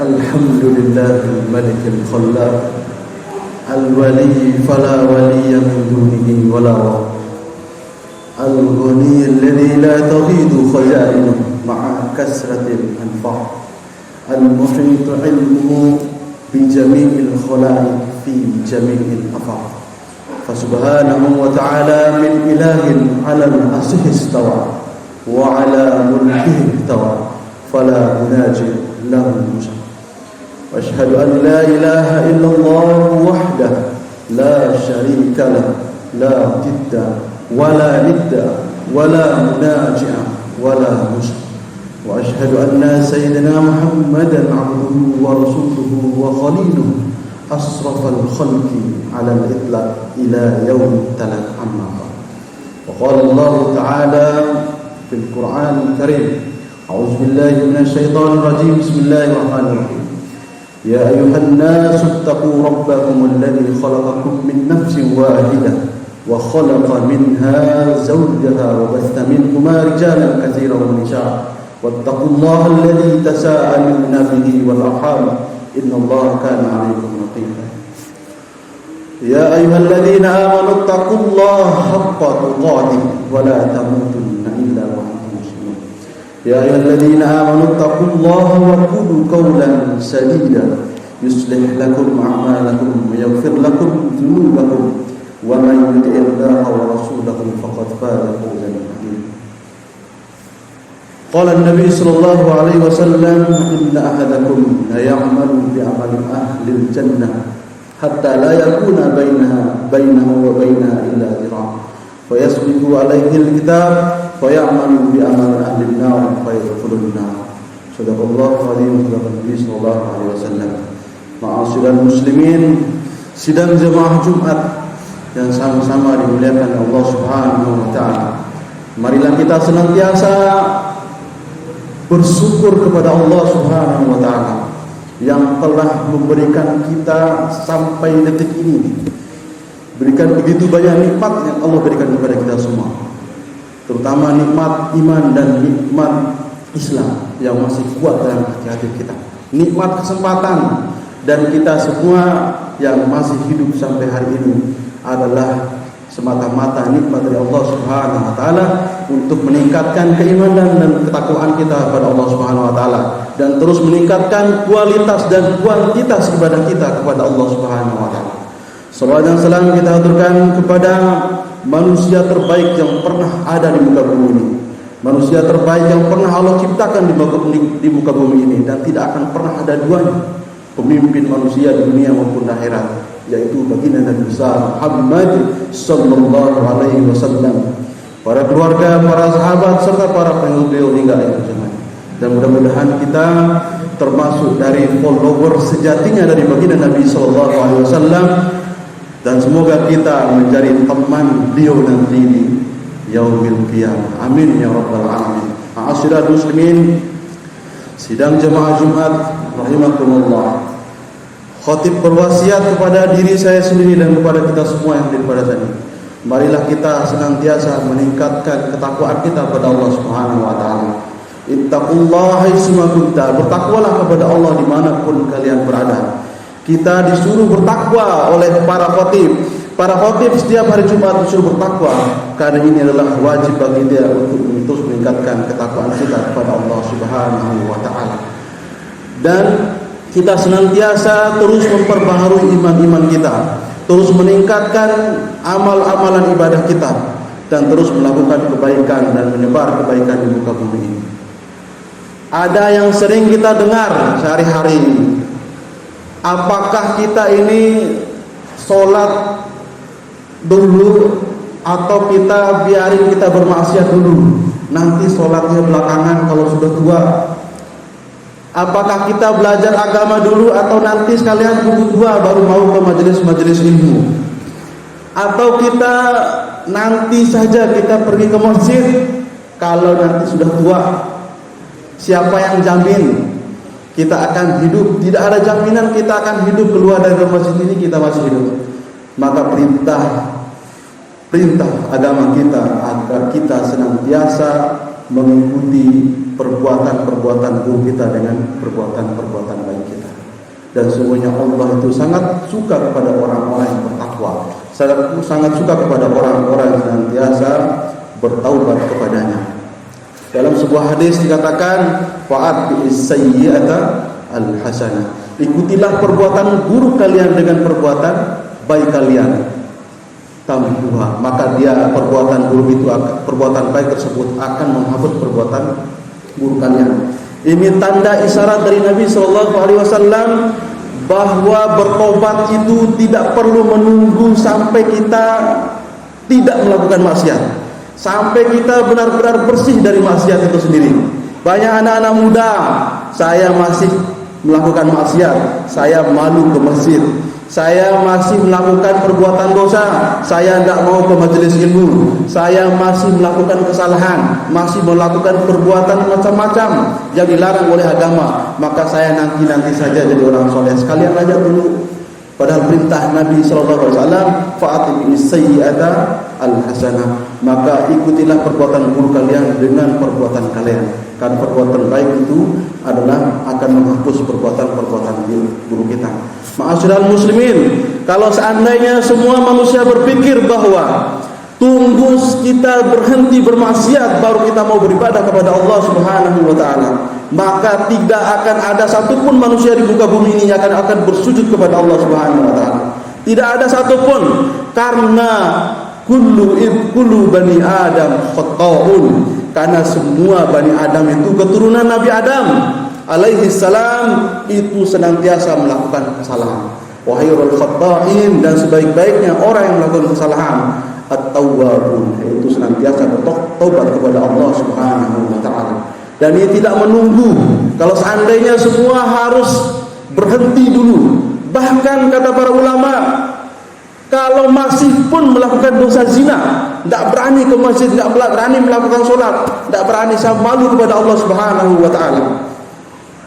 الحمد لله الملك الخلاق الولي فلا ولي من دونه ولا رب الغني الذي لا تغيض خزائنه مع كثرة الأنفاق المحيط علمه بجميع الخلائق في جميع الآفاق فسبحانه وتعالى من إله على العرش استوى وعلى ملكه احتوى فلا مناجي له مشرك وأشهد أن لا إله إلا الله وحده لا شريك له لا ضد ولا ند ولا مناجع ولا مشرك وأشهد أن سيدنا محمدا عبده ورسوله وخليله أشرف الخلق على الإطلاق إلى يوم التلاق أما بعد وقال الله تعالى في القرآن الكريم أعوذ بالله من الشيطان الرجيم بسم الله الرحمن الرحيم يا أيها الناس اتقوا ربكم الذي خلقكم من نفس واحدة وخلق منها زوجها وبث منهما رجالا كثيرا ونساء واتقوا الله الذي تساءلون به والأرحام إن الله كان عليكم رقيبا يا أيها الذين آمنوا اتقوا الله حق تقاته ولا تموتن إلا وأنتم مسلمون يا أيها الذين آمنوا اتقوا الله وقولوا قولا سديدا يصلح لكم أعمالكم ويغفر لكم ذنوبكم ومن يطع الله ورسوله فقد فاز فوزا عظيما قال النبي صلى الله عليه وسلم إن أحدكم ليعمل بعمل أهل الجنة حتى لا يكون بينه وبينها إلا ذراع فيسبق عليه الكتاب فيعمل بعمل أهل النار فيدخل النار صدق الله العظيم وصدق النبي صلى الله عليه وسلم. Ma'asyiral muslimin, sidang jemaah Jumat yang sama-sama dimuliakan Allah Subhanahu wa taala. Marilah kita senantiasa bersyukur kepada Allah Subhanahu wa taala yang telah memberikan kita sampai detik ini. Berikan begitu banyak nikmat yang Allah berikan kepada kita semua. Terutama nikmat iman dan nikmat Islam yang masih kuat dalam hati-hati kita. Nikmat kesempatan, dan kita semua yang masih hidup sampai hari ini adalah semata-mata nikmat dari Allah Subhanahu wa taala untuk meningkatkan keimanan dan ketakwaan kita kepada Allah Subhanahu wa taala, dan terus meningkatkan kualitas dan kuantitas ibadah kita kepada Allah Subhanahu wa taala. Salawat dan salam kita aturkan kepada manusia terbaik yang pernah ada di muka bumi ini. Manusia terbaik yang pernah Allah ciptakan di muka bumi ini, dan tidak akan pernah ada duanya pemimpin manusia di dunia maupun akhirat, yaitu baginda Nabi besar Muhammad sallallahu alaihi wasallam, para keluarga, para sahabat serta para pengikut beliau hingga akhir zaman. Dan mudah-mudahan kita termasuk dari follower sejatinya dari baginda Nabi sallallahu alaihi wasallam, dan semoga kita menjadi teman beliau nanti di yaumil qiyamah. Amin ya rabbal alamin. Ma'asyiral muslimin, sidang jemaah Jumat rahimakumullah. Khatib berwasiat kepada diri saya sendiri dan kepada kita semua yang hadir pada saat ini. Marilah kita senantiasa meningkatkan ketakwaan kita kepada Allah Subhanahu wa taala. Ittaqullaha haitsuma kunta, bertakwalah kepada Allah dimanapun kalian berada. Kita disuruh bertakwa oleh para khatib. Para khatib setiap hari Jumat disuruh bertakwa, karena ini adalah wajib bagi dia untuk terus meningkatkan ketakwaan kita kepada Allah Subhanahu wa taala. Dan kita senantiasa terus memperbaharui iman-iman kita, terus meningkatkan amal-amalan ibadah kita, dan terus melakukan kebaikan dan menyebar kebaikan di muka bumi ini. Ada yang sering kita dengar sehari-hari ini, apakah kita ini sholat dulu atau kita biarin kita bermaksiat dulu, nanti sholatnya belakangan kalau sudah tua? Apakah kita belajar agama dulu atau nanti sekalian tunggu tua baru mau ke majelis-majelis ilmu? Atau kita nanti saja kita pergi ke masjid kalau nanti sudah tua? Siapa yang jamin kita akan hidup? Tidak ada jaminan kita akan hidup keluar dari masjid ini kita masih hidup. Maka perintah agama kita agar kita senantiasa mengikuti perbuatan-perbuatan buruk kita dengan perbuatan-perbuatan baik kita. Dan sungguhnya Allah itu sangat suka kepada orang-orang yang bertakwa, sangat suka kepada orang-orang yang senantiasa bertaubat kepadanya. Dalam sebuah hadis dikatakan, fa'atbi'is sayyi'ata al-hasanah, ikutilah perbuatan buruk kalian dengan perbuatan baik kalian, tambuha, maka dia perbuatan buruk itu, perbuatan baik tersebut akan menghapus perbuatan buruk kalian. Ini tanda isyarat dari Nabi Shallallahu Alaihi Wasallam bahwa bertobat itu tidak perlu menunggu sampai kita tidak melakukan maksiat, sampai kita benar-benar bersih dari maksiat itu sendiri. Banyak anak-anak muda, saya masih melakukan maksiat, saya malu ke masjid, saya masih melakukan perbuatan dosa, saya tidak mau ke majelis ilmu, saya masih melakukan kesalahan, masih melakukan perbuatan macam-macam yang dilarang oleh agama, maka saya nanti saja jadi orang soleh. Sekalian aja dulu. Padahal perintah Nabi SAW, fa'atbi'is sayyi'ata al-hasanah, maka ikutilah perbuatan buruk kalian dengan perbuatan kalian, karena perbuatan baik itu adalah akan menghapus perbuatan-perbuatan buruk kita. Ma'asyiral muslimin, kalau seandainya semua manusia berpikir bahwa tunggu kita berhenti bermaksiat baru kita mau beribadah kepada Allah Subhanahu wa taala, maka tidak akan ada satupun manusia di muka bumi ini yang akan bersujud kepada Allah Subhanahu wa taala. Tidak ada satupun, karena kullu bani Adam khata'un, karena semua bani Adam itu keturunan Nabi Adam alaihi salam itu senantiasa melakukan kesalahan. Wa khairul khata'in, dan sebaik-baiknya orang yang melakukan kesalahan at-tawwabun, yaitu senantiasa bertobat kepada Allah Subhanahu wa taala. Dan ini tidak menunggu. Kalau seandainya semua harus berhenti dulu, bahkan kata para ulama, kalau masih pun melakukan dosa zina, tidak berani ke masjid, tidak berani melakukan solat, tidak berani, saya malu kepada Allah Subhanahu wa taala.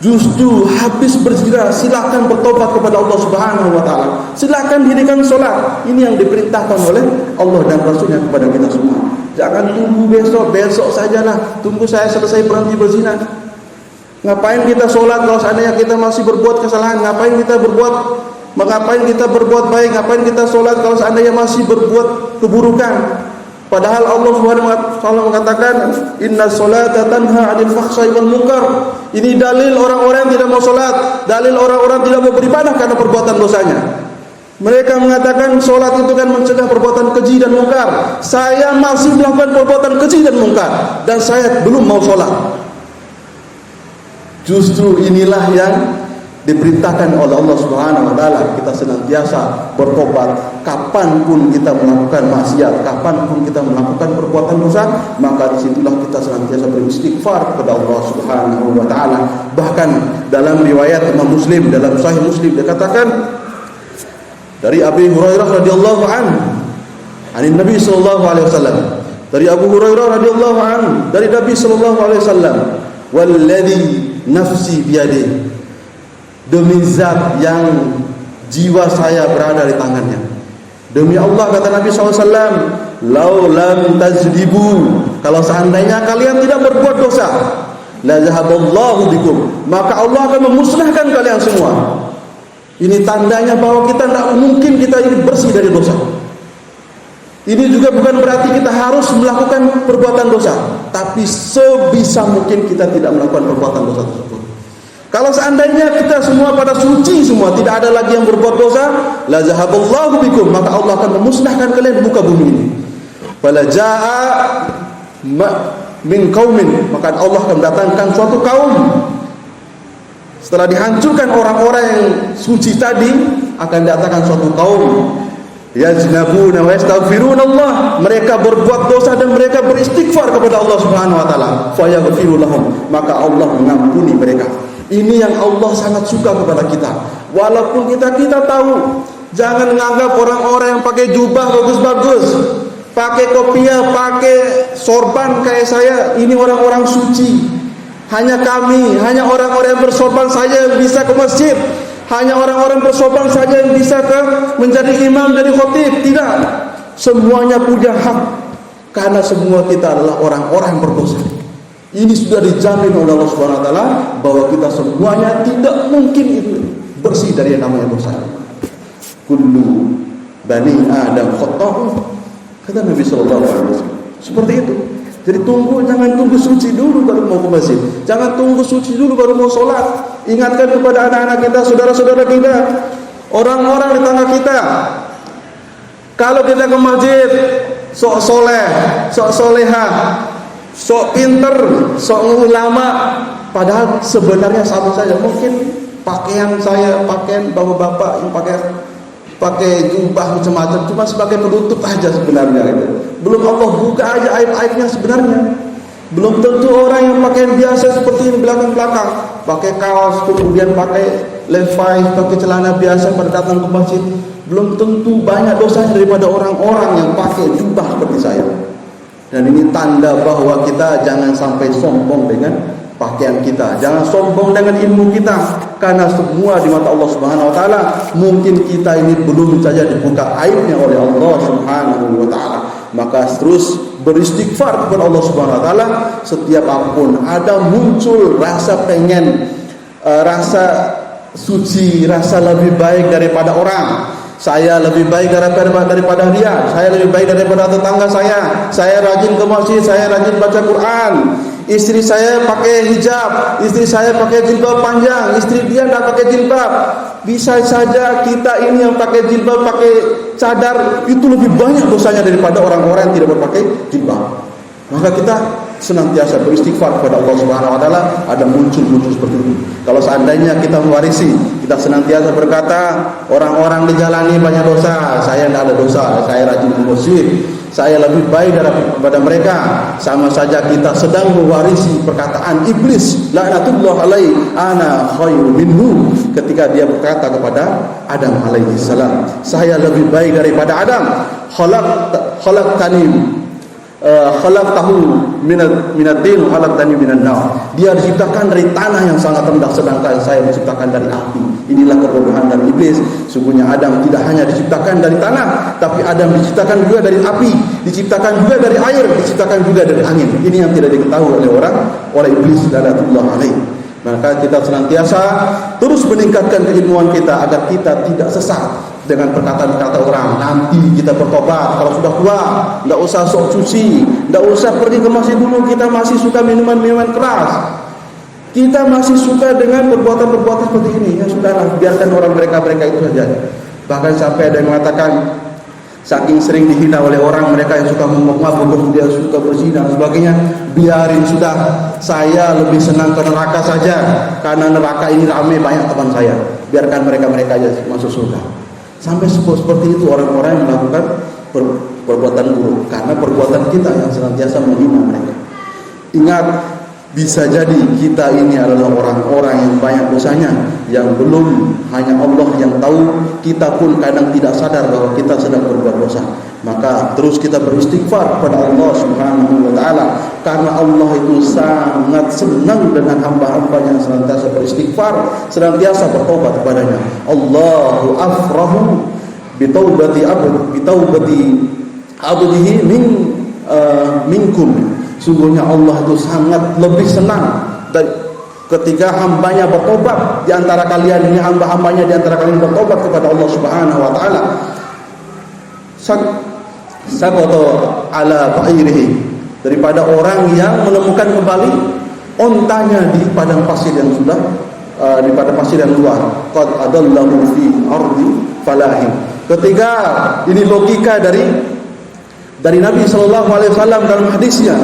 Justru habis berzina, silakan bertobat kepada Allah Subhanahu wa taala. Silakan dirikan solat. Ini yang diperintahkan oleh Allah dan Rasulnya kepada kita semua. Jangan tunggu besok sajalah. Tunggu saya selesai berhenti berzina. Ngapain kita solat kalau seandainya kita masih berbuat kesalahan? Ngapain kita berbuat baik? Ngapain kita solat kalau seandainya masih berbuat keburukan? Padahal Allah Subhanahu wa taala mengatakan, "Inna sholata tanha 'anil fahsya'i wal munkar." Ini dalil orang-orang yang tidak mau salat, dalil orang-orang tidak mau beribadah karena perbuatan dosanya. Mereka mengatakan salat itu kan mencegah perbuatan keji dan mungkar. Saya masih melakukan perbuatan keji dan mungkar dan saya belum mau salat. Justru inilah yang diperintahkan oleh Allah Subhanahu wa taala, kita senantiasa bertobat. Kapanpun kita melakukan maksiat, kapanpun kita melakukan perbuatan dosa, maka disitulah kita senantiasa beristighfar kepada Allah Subhanahu wa taala. Bahkan dalam riwayat Imam Muslim, dalam Sahih Muslim dikatakan dari Abi Hurairah radhiyallahu anhu, dari Nabi sallallahu alaihi wasallam, dari Abu Hurairah radhiyallahu anhu, dari Nabi sallallahu alaihi wasallam, "Walladzi nafsi biyadihi," demi zat yang jiwa saya berada di tangannya. Demi Allah, kata Nabi SAW, "Lau lam tajribu," kalau seandainya kalian tidak berbuat dosa, la zahaballahu bikum, maka Allah akan memusnahkan kalian semua. Ini tandanya bahwa kita tidak mungkin kita ini bersih dari dosa. Ini juga bukan berarti kita harus melakukan perbuatan dosa, tapi sebisa mungkin kita tidak melakukan perbuatan dosa tersebut. Kalau seandainya kita semua pada suci semua, tidak ada lagi yang berbuat dosa, la zahaballahu bikum, maka Allah akan memusnahkan kalian di muka bumi ini. Fala jaa min qaumin, maka Allah akan mendatangkan suatu kaum. Setelah dihancurkan orang-orang yang suci tadi, akan datangkan suatu kaum yaznabuna wa yastaghfirunallah, mereka berbuat dosa dan mereka beristighfar kepada Allah Subhanahu wa taala, fayaghfiru lahum, maka Allah mengampuni mereka. Ini yang Allah sangat suka kepada kita. Walaupun kita tahu, jangan menganggap orang-orang yang pakai jubah bagus-bagus, pakai kopiah, pakai sorban kayak saya, ini orang-orang suci. Hanya kami, hanya orang-orang yang bersorban saja yang bisa ke masjid. Hanya orang-orang bersorban saja yang bisa menjadi imam, jadi khotib. Tidak. Semuanya punya hak. Karena semua kita adalah orang-orang yang berdosa. Ini sudah dijamin oleh Allah Subhanahu wa taala bahwa kita semuanya tidak mungkin itu bersih dari yang namanya dosa. Kullu bani Adam khata'un, kata Nabi sallallahu alaihi wasallam. Seperti itu. Jadi jangan tunggu suci dulu baru mau ke masjid. Jangan tunggu suci dulu baru mau sholat. Ingatkan kepada anak-anak kita, saudara-saudara kita, orang-orang di tangga kita. Kalau kita ke masjid, sok soleh, sok solehah, sok pinter, sok ulama, padahal sebenarnya sama saja. Mungkin pakaian saya, pakaian bapak-bapak yang pakai jubah macam-macam cuma sebagai penutup aja sebenarnya gitu. Belum Allah buka aja aib-aibnya sebenarnya. Belum tentu orang yang pakaian biasa seperti ini belakang-belakang, pakai kaos kemudian pakai Levi's, pakai celana biasa pada datang ke masjid, belum tentu banyak dosanya daripada orang-orang yang pakai jubah seperti saya. Dan ini tanda bahwa kita jangan sampai sombong dengan pakaian kita, jangan sombong dengan ilmu kita, karena semua di mata Allah Subhanahu wa taala. Mungkin kita ini belum saja dibuka aibnya oleh Allah Subhanahu wa taala, maka terus beristighfar kepada Allah Subhanahu wa taala. Setiap apapun ada muncul rasa pengen, rasa suci, rasa lebih baik daripada orang. Saya lebih baik daripada dia, saya lebih baik daripada tetangga saya rajin ke masjid, saya rajin baca Quran, istri saya pakai hijab, istri saya pakai jilbab panjang, istri dia tidak pakai jilbab. Bisa saja kita ini yang pakai jilbab, pakai cadar, itu lebih banyak dosanya daripada orang-orang yang tidak berpakai jilbab. Maka kita senantiasa beristighfar kepada Allah Subhanahu wa taala. Ada muncul seperti itu. Kalau seandainya kita mewarisi, kita senantiasa berkata, orang-orang di jalan ini banyak dosa, saya tidak ada dosa, saya rajin ke masjid, saya lebih baik daripada mereka. Sama saja kita sedang mewarisi perkataan iblis, laknatullah alaihi, ana khairu minhu, ketika dia berkata kepada Adam alaihi salam, saya lebih baik daripada Adam. Khalaqtani khalaqtahu minad din wa khalaqtani minan nar. Dia diciptakan dari tanah yang sangat rendah, sedangkan saya diciptakan dari api. Inilah kebodohan dari iblis. Sungguhnya Adam tidak hanya diciptakan dari tanah, tapi Adam diciptakan juga dari api, diciptakan juga dari air, diciptakan juga dari angin. Ini yang tidak diketahui oleh iblis laknatullah alaih. Maka kita senantiasa terus meningkatkan keilmuan kita agar kita tidak sesat dengan perkataan-kata orang. Nanti kita bertobat kalau sudah tua, tidak usah sok cuci, tidak usah pergi ke masjid dulu, kita masih suka minuman-minuman keras, kita masih suka dengan perbuatan-perbuatan seperti ini. Ya sudahlah, biarkan orang mereka itu saja. Bahkan sampai ada yang mengatakan, saking sering dihina oleh orang, mereka yang suka mabuk, dia suka berzina dan sebagainya, biarin sudah, saya lebih senang ke neraka saja, karena neraka ini ramai banyak teman saya, biarkan mereka aja masuk surga. Sampai seperti itu orang-orang yang melakukan perbuatan buruk karena perbuatan kita yang senantiasa menghina mereka. Ingat, bisa jadi kita ini adalah orang-orang yang banyak dosanya, yang belum hanya Allah yang tahu. Kita pun kadang tidak sadar bahwa kita sedang berbuat dosa. Maka terus kita beristighfar kepada Allah Subhanahu wa taala, karena Allah itu sangat senang dengan hamba-hambanya yang senantiasa beristighfar, senantiasa bertobat kepadanya. Allahu afrahu bitaubati abdihi minkum. Sungguhnya Allah itu sangat lebih senang ketika hambanya bertobat di antara kalian ini, hamba-hambanya di antara kalian bertobat kepada Allah Subhanahu wa taala. Sabato ala ba'irihi, daripada orang yang menemukan kembali ontanya di padang pasir yang sudah di padang pasir yang luar. Qad adallahu fi ardi falahin. Ketika ini logika dari Nabi sallallahu alaihi wasallam dalam hadisnya,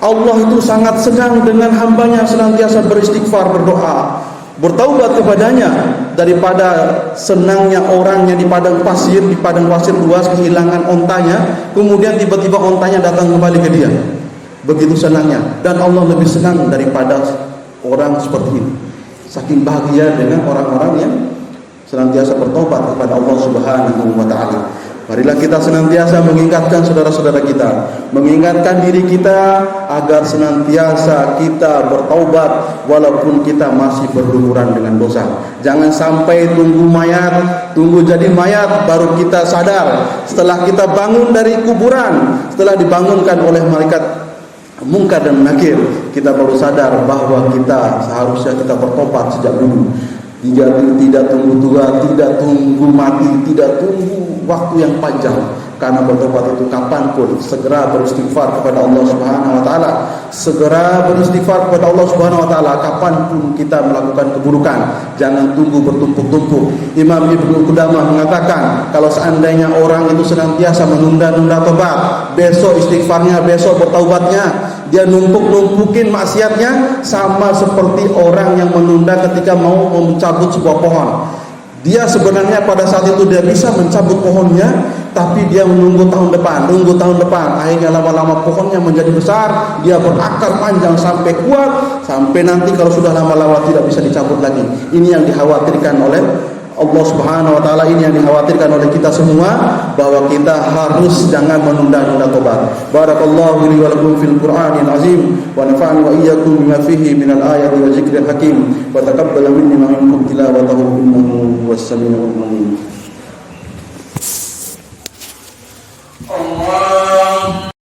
Allah itu sangat senang dengan hambanya senantiasa beristighfar, berdoa, bertaubat kepadanya, daripada senangnya orang yang di padang pasir luas kehilangan ontanya, kemudian tiba-tiba ontanya datang kembali ke dia. Begitu senangnya, dan Allah lebih senang daripada orang seperti ini. Saking bahagia dengan orang-orang yang senantiasa bertobat kepada Allah Subhanahu wa taala. Marilah kita senantiasa mengingatkan saudara-saudara kita, mengingatkan diri kita agar senantiasa kita bertaubat walaupun kita masih berlumuran dengan dosa. Jangan sampai tunggu jadi mayat baru kita sadar. Setelah kita bangun dari kuburan, setelah dibangunkan oleh malaikat Munkar dan Nakir, kita baru sadar bahwa kita seharusnya kita bertobat sejak dulu. Tidak tunggu tua, tidak tunggu mati, tidak tunggu waktu yang panjang. Karena bertobat itu kapanpun, segera beristighfar kepada Allah Subhanahu wa taala. Segera beristighfar kepada Allah Subhanahu wa taala kapanpun kita melakukan keburukan. Jangan tunggu bertumpuk-tumpuk. Imam Ibnu Qudamah mengatakan, kalau seandainya orang itu senantiasa menunda-nunda tobat, besok istighfarnya, besok bertaubatnya, dia numpukin maksiatnya, sama seperti orang yang menunda ketika mau mencabut sebuah pohon. Dia sebenarnya pada saat itu dia bisa mencabut pohonnya, tapi dia nunggu tahun depan. Akhirnya lama-lama pohonnya menjadi besar, dia berakar panjang sampai kuat, sampai nanti kalau sudah lama-lama tidak bisa dicabut lagi. Ini yang dikhawatirkan oleh Allah Subhanahu wa taala, ini yang dikhawatirkan oleh kita semua, bahwa kita harus jangan menunda-nunda tobat. Barakallahu li wa lakum fil Qur'anil azim wa nafa'ani wa iyyakum bima fihi minal ayati wa dzikril hakim wa taqabbal minni wa minkum tilawatahu innahu huwas samiul alim.